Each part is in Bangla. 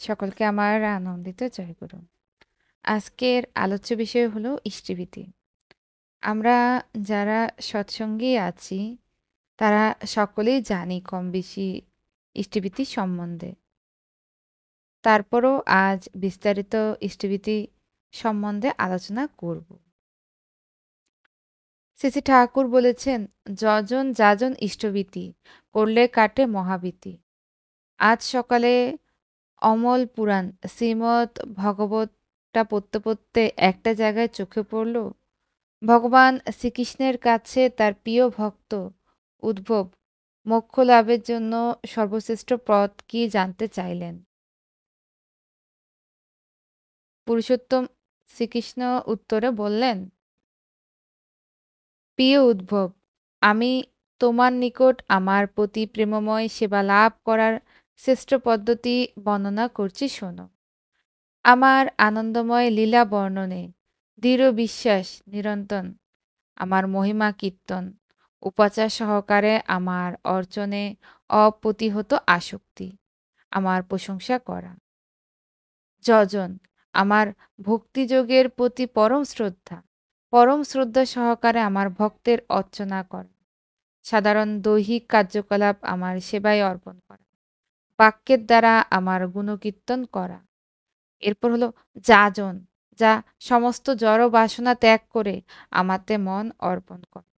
সকলকে আমার আনন্দিত জয়গুরু। আজকের আলোচ্য বিষয় হলো ইষ্টিভীতি। আমরা যারা সৎসঙ্গী আছি তারা সকলেই জানি কম বেশি ইষ্টিভীতি সম্বন্ধে। তারপরও আজ বিস্তারিত ইষ্টিভীতি সম্বন্ধে আলোচনা করব। শ্রী ঠাকুর বলেছেন, যজন যাজন ইষ্টভীতি করলে কাটে মহাভীতি। আজ সকালে অমল পুরাণ শ্রীমৎ ভগবতটা পড়তে পড়তে একটা জায়গায় চোখে পড়ল, ভগবান শ্রীকৃষ্ণের কাছে তার প্রিয় ভক্ত উদ্ধব মোক্ষ লাভের জন্য সর্বশ্রেষ্ঠ পথ কি জানতে চাইলেন। পুরুষোত্তম শ্রীকৃষ্ণ উত্তরে বললেন, প্রিয় উদ্ধব, আমি তোমার নিকট আমার প্রতি প্রেমময় সেবা লাভ করার শ্রেষ্ঠ পদ্ধতি বর্ণনা করছি, শোনো। আমার আনন্দময় লীলা বর্ণনে দৃঢ় বিশ্বাস নিরন্তন, আমার মহিমা কীর্তন, উপাচার সহকারে আমার অর্চনে অপ্রতিহত আসক্তি, আমার প্রশংসা করা। যজন আমার ভক্তিযোগের প্রতি পরম শ্রদ্ধা সহকারে আমার ভক্তের অর্চনা করা। সাধারণ দৈহিক কার্যকলাপ আমার সেবায় অর্পণ করা। বাক্যের দ্বারা আমার গুণকীর্তন করা। এরপর হলো যাজন, যা সমস্ত জড় বাসনা ত্যাগ করে আমাতে মন অর্পণ করে।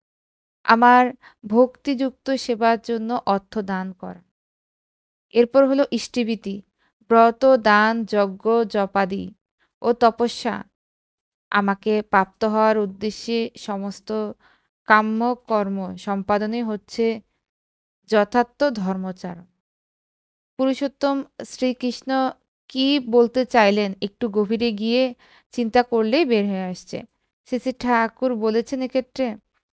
আমার ভক্তিযুক্ত সেবার জন্য অর্থ দান করা। এরপর হলো ইষ্টিভীতি, ব্রত দান যজ্ঞ জপাদি ও তপস্যা আমাকে প্রাপ্ত হওয়ার উদ্দেশ্যে সমস্ত কাম্য কর্ম সম্পাদনই হচ্ছে যথার্থ ধর্মচারণ। পুরুষোত্তম শ্রীকৃষ্ণ কি বলতে চাইলেন একটু গভীরে গিয়ে চিন্তা করলেই বের হয়ে আসছে। শ্রী শ্রী ঠাকুর বলেছেন এক্ষেত্রে,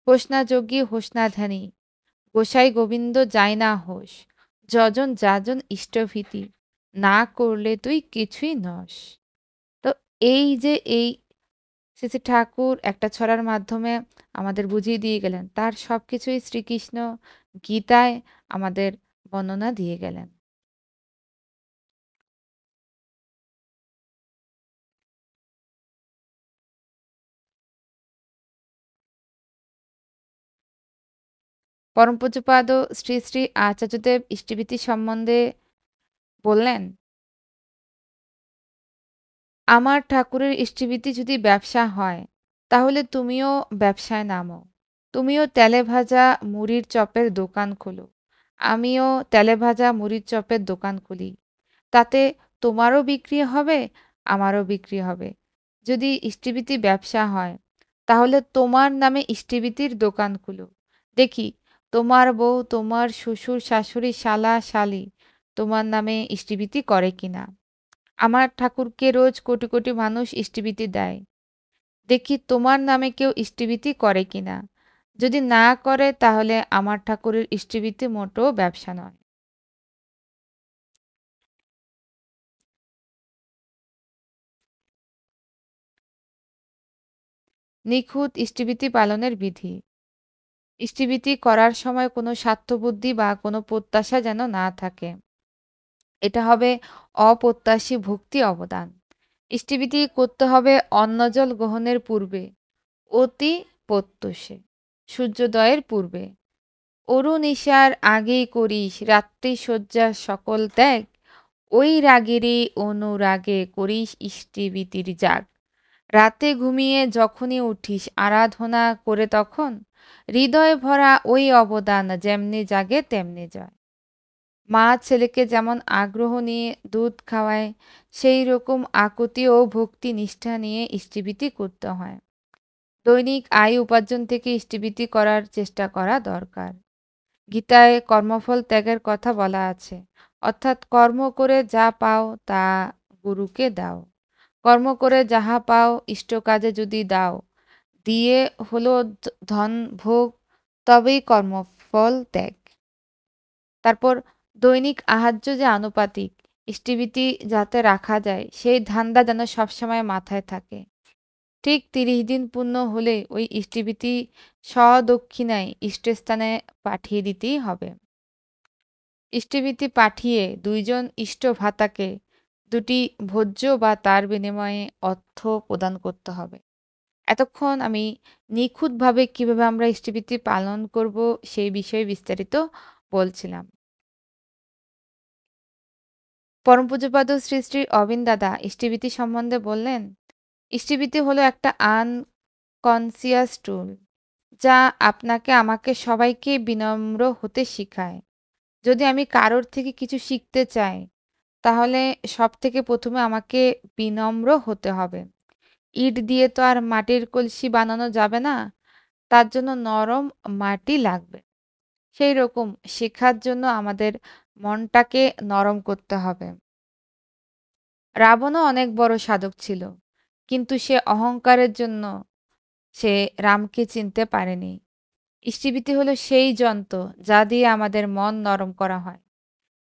হোস না যোগী হোস না ধ্যানী, গোসাই গোবিন্দ যায় না হোস, যজন যাজন ইষ্টভীতি, না করলে তুই কিছুই নস। তো এই শ্রী শ্রী ঠাকুর একটা ছড়ার মাধ্যমে আমাদের বুঝিয়ে দিয়ে গেলেন, তার সব কিছুই শ্রীকৃষ্ণ গীতায় আমাদের বর্ণনা দিয়ে গেলেন। পরম পূজ্যপাদ শ্রী শ্রী আচার্যদেব ইষ্টিভীতি সম্বন্ধে বললেন, আমার ঠাকুরের ইষ্টিভীতি যদি ব্যবসা হয় তাহলে তুমিও ব্যবসায় নামো। তুমিও তেলে ভাজা মুড়ির চপের দোকান খোলো, আমিও তেলে ভাজা মুড়ির চপের দোকান খুলি। তাতে তোমারও বিক্রি হবে, আমারও বিক্রি হবে। যদি ইষ্টিভীতি ব্যবসা হয় তাহলে তোমার নামে ইষ্টিভীতির দোকান খুলো। দেখি তোমার বউ, তোমার শ্বশুর শাশুড়ি শালা শালি তোমার নামে ইষ্টিভীতি করে কিনা। আমার ঠাকুরকে রোজ কোটি কোটি মানুষ ইষ্টিভীতি দেয়, দেখি তোমার নামে কেউ ইষ্টিভীতি করে কিনা। যদি না করে তাহলে আমার ঠাকুরের ইষ্টিভীতি মোটেও ব্যবসা নয়। নিখুঁত ইষ্টিভীতি পালনের বিধি। ইষ্টিভীতি করার সময় কোনো স্বার্থবুদ্ধি বা কোনো প্রত্যাশা যেন না থাকে। এটা হবে অপ্রত্যাশী ভক্তি অবদান। ইষ্টিভীতি করতে হবে অন্নজল গ্রহণের পূর্বে, অতি প্রত্যূষে, সূর্যোদয়ের পূর্বে। অরুণিশার আগেই করিস রাত্রি শয্যার সকল ত্যাগ, ওই রাগেরই অনুরাগে করিস ইষ্টিভীতির জাগ। রাতে ঘুমিয়ে যখনই উঠিস আরাধনা করে তখন, হৃদয় ভরা ওই অবদান যেমনি জাগে তেমনি যায়। মা ছেলেকে যেমন আগ্রহ নিয়ে দুধ খাওয়ায়, সেই রকম আকুতি ও ভক্তি নিষ্ঠা নিয়ে ইষ্টিভীতি করতে হয়। দৈনিক আয় উপার্জন থেকে ইষ্টিভীতি করার চেষ্টা করা দরকার। গীতায় কর্মফল ত্যাগের কথা বলা আছে, অর্থাৎ কর্ম করে যা পাও তা গুরুকে দাও। কর্ম করে যাহা পাও ইষ্ট কাজে যদি দাও, দিয়ে হলো ধন ভোগ, তবেই কর্মফল ত্যাগ। তারপর দৈনিক আহার্য যে আনুপাতিক, ইষ্টিভীতি যাতে রাখা যায় সেই ধান্দা যেন সবসময় মাথায় থাকে। ঠিক ৩০ দিন পূর্ণ হলে ওই ইষ্টিভীতি সদক্ষিণায় ইষ্টস্থানে পাঠিয়ে দিতেই হবে। ইষ্টিভীতি পাঠিয়ে ২ জন ইষ্ট ভ্রাতাকে দুটি ভোজ্য বা তার বিনিময়ে অর্থ প্রদান করতে হবে। এতক্ষণ আমি নিখুঁতভাবে কিভাবে আমরা ইষ্টবিতি পালন করব সেই বিষয়ে বিস্তারিত বলছিলাম। পরম পূজ্যপাদ শ্রী শ্রী অবিন দাদা ইষ্টবিতি সম্বন্ধে বললেন, ইষ্টবিতি হলো একটা আনকনসিয়াস টুল, যা আপনাকে আমাকে সবাইকে বিনম্র হতে শিখায়। যদি আমি কারোর থেকে কিছু শিখতে চাই, তাহলে সবথেকে প্রথমে আমাকে বিনম্র হতে হবে। ইট দিয়ে তো আর মাটির কলসি বানানো যাবে না, তার জন্য নরম মাটি লাগবে। সেই রকম শেখার জন্য আমাদের মনটাকে নরম করতে হবে। রাবণও অনেক বড় সাধক ছিল, কিন্তু সে অহংকারের জন্য সে রামকে চিনতে পারেনি। ইষ্টিবীতি হলো সেই যন্ত্র যা দিয়ে আমাদের মন নরম করা হয়।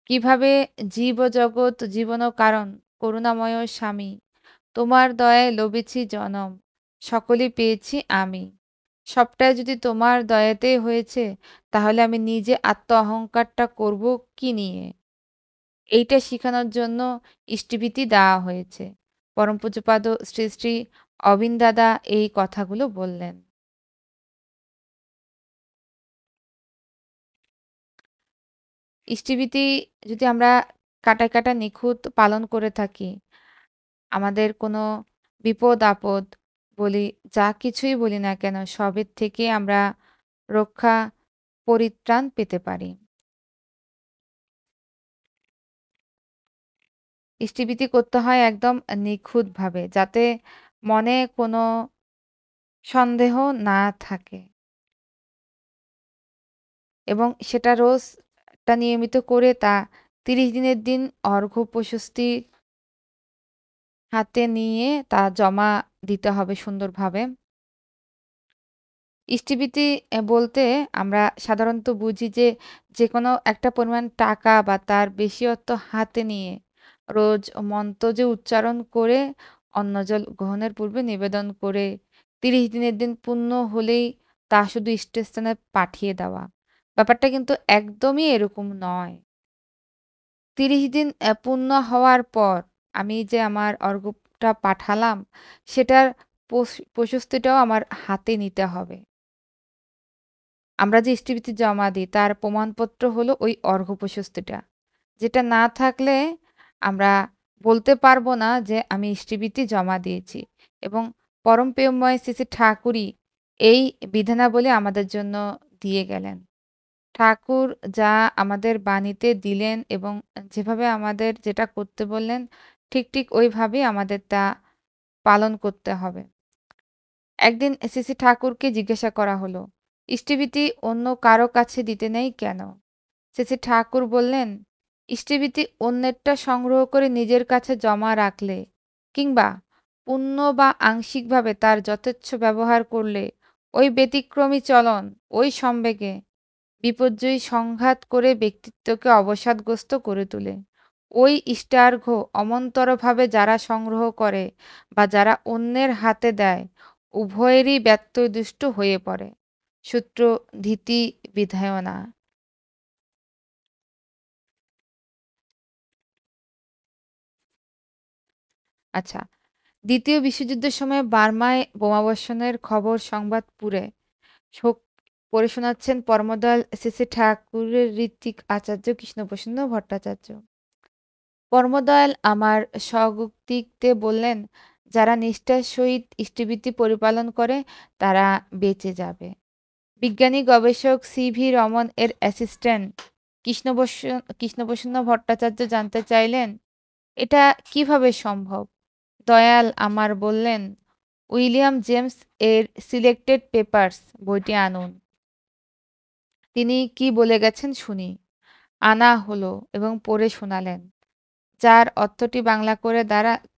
কিভাবে জীব জগৎ জীবন কারণ করুণাময় স্বামী, তোমার দয়ায় লবেছি জনম, সকলই পেয়েছি আমি। সবটাই যদি তোমার দয়াতে হয়েছে, তাহলে আমি নিজে আত্ম অহংকারটা করব কি নিয়ে? এইটা শিখানোর জন্য ইষ্টভীতি দেওয়া হয়েছে। পরম পূজ্যপাদ শ্রী শ্রী অবিন দাদা এই কথাগুলো বললেন। ইষ্টভীতি যদি আমরা কাটায় কাটায় নিখুঁত পালন করে থাকি, আমাদের কোনো বিপদ আপদ বলি, যা কিছুই বলি না কেন, সবের থেকে আমরা রক্ষা পরিত্রাণ পেতে পারি। ইষ্টভীতি করতে হয় একদম নিখুঁতভাবে, যাতে মনে কোনো সন্দেহ না থাকে, এবং সেটা রোজ টা নিয়মিত করে তা ৩০ দিনের দিন অর্ঘ্য প্রশস্তি হাতে নিয়ে তা জমা দিতে হবে সুন্দরভাবে। ইষ্টভীতি বলতে আমরা সাধারণত বুঝি যে, যেকোনো একটা পরিমাণ টাকা বা তার বেশি অর্থ হাতে নিয়ে রোজ মন্ত্র যে উচ্চারণ করে অন্নজল গ্রহণের পূর্বে নিবেদন করে ৩০ দিনের দিন পূর্ণ হলেই তা শুধু ইষ্টস্থানে পাঠিয়ে দেওয়া। ব্যাপারটা কিন্তু একদমই এরকম নয়। ৩০ দিন পূর্ণ হওয়ার পর আমি যে আমার অর্ঘ্যটা পাঠালাম, সেটার প্রশস্তিটাও আমার হাতে নিতে হবে। আমরা যে ইষ্টভীতি জমা দিই তার প্রমাণপত্র হলো ওই অর্ঘ্য প্রশস্তিটা। যেটা না থাকলে আমরা বলতে পারবো না যে আমি ইষ্টভীতি জমা দিয়েছি। এবং পরম প্রেমময় শ্রী শ্রী ঠাকুরই এই বিধানাবলী আমাদের জন্য দিয়ে গেলেন। ঠাকুর যা আমাদের বাণীতে দিলেন এবং যেভাবে আমাদের যেটা করতে বললেন, ঠিক ঠিক ওইভাবেই আমাদের তা পালন করতে হবে। একদিন শ্রী শ্রী ঠাকুরকে জিজ্ঞাসা করা হলো, ইষ্টভীতি অন্য কারো কাছে দিতে নেই কেন? শ্রী শ্রী ঠাকুর বললেন, ইষ্টভীতি অন্যেরটা সংগ্রহ করে নিজের কাছে জমা রাখলে, কিংবা পূর্ণ বা আংশিকভাবে তার যথেচ্ছ ব্যবহার করলে, ওই ব্যতিক্রমী চলন, ওই সম্বেগে বিপর্যয়ী সংঘাত করে ব্যক্তিত্বকে অবসাদগ্রস্ত করে তোলে। ওই ইষ্টার্ঘ্য অমন্তরভাবে যারা সংগ্রহ করে বা যারা অন্যের হাতে দেয়, উভয়েরই ব্যত্যয়দুষ্ট হয়ে পড়ে। সূত্র ধীতি বিধায়না। আচ্ছা, দ্বিতীয় বিশ্বযুদ্ধের সময় বার্মায় বোমাবর্ষণের খবর সংবাদ পুড়ে শোক পড়ে শোনাচ্ছেন পরমদয়াল শ্রী শ্রী ঠাকুরের ঋত্বিক আচার্য কৃষ্ণপ্রসন্ন ভট্টাচার্য। পরমদয়াল আমার স্বগতিকতে বললেন, যারা নিষ্ঠার সহিত ইষ্টভীতি পরিপালন করে তারা বেঁচে যাবে। বিজ্ঞানী গবেষক সি.ভি. রমন এর অ্যাসিস্ট্যান্ট কৃষ্ণপ্রসন্ন ভট্টাচার্য জানতে চাইলেন, এটা কিভাবে সম্ভব? দয়াল আমার বললেন, উইলিয়াম জেমস এর সিলেক্টেড পেপার্স বইটি আনুন। তিনি কি বলে গেছেন শুনি। আনা হলো এবং পড়ে শোনালেন, যার অর্থটি বাংলা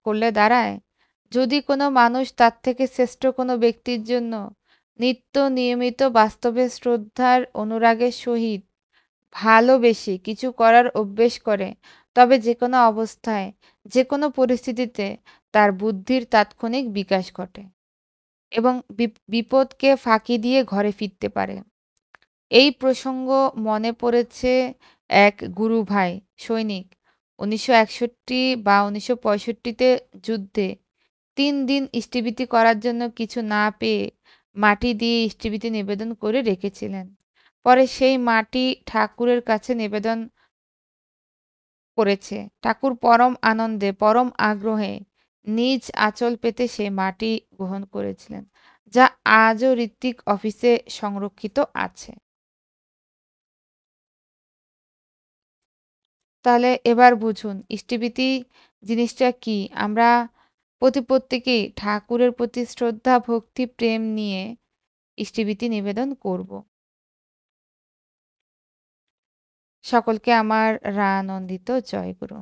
করলে দাঁড়ায়, যদি কোনো মানুষ তার থেকে শ্রেষ্ঠ কোনো ব্যক্তির জন্য নিত্য নিয়মিত বাস্তবে শ্রদ্ধার অনুরাগের সহিত ভালোবেসে কিছু করার অভ্যেস করে, তবে যে কোনো অবস্থায় যে কোনো পরিস্থিতিতে তার বুদ্ধির তাৎক্ষণিক বিকাশ ঘটে এবং বিপদকে ফাঁকি দিয়ে ঘরে ফিরতে পারে। এই প্রসঙ্গ মনে পড়েছে এক গুরু ভাই সৈনিক ১৯৬১ বা ১৯৬৫ যুদ্ধে ৩ দিন ইষ্টভৃতি করার জন্য কিছু না পেয়ে মাটি দিয়ে ইষ্টভৃতি নিবেদন করে রেখেছিলেন। পরে সেই মাটি ঠাকুরের কাছে নিবেদন করেছে। ঠাকুর পরম আনন্দে, পরম আগ্রহে নিজ আঁচল পেতে সেই মাটি গ্রহণ করেছিলেন, যা আজও ঋত্বিক অফিসে সংরক্ষিত আছে। তাহলে এবার বুঝুন ইষ্টভৃতি জিনিসটা কি? আমরা প্রত্যেকেই ঠাকুরের প্রতি শ্রদ্ধা, ভক্তি, প্রেম নিয়ে ইষ্টভৃতি নিবেদন করব। সকলকে আমার রানন্দিত জয়গুরু।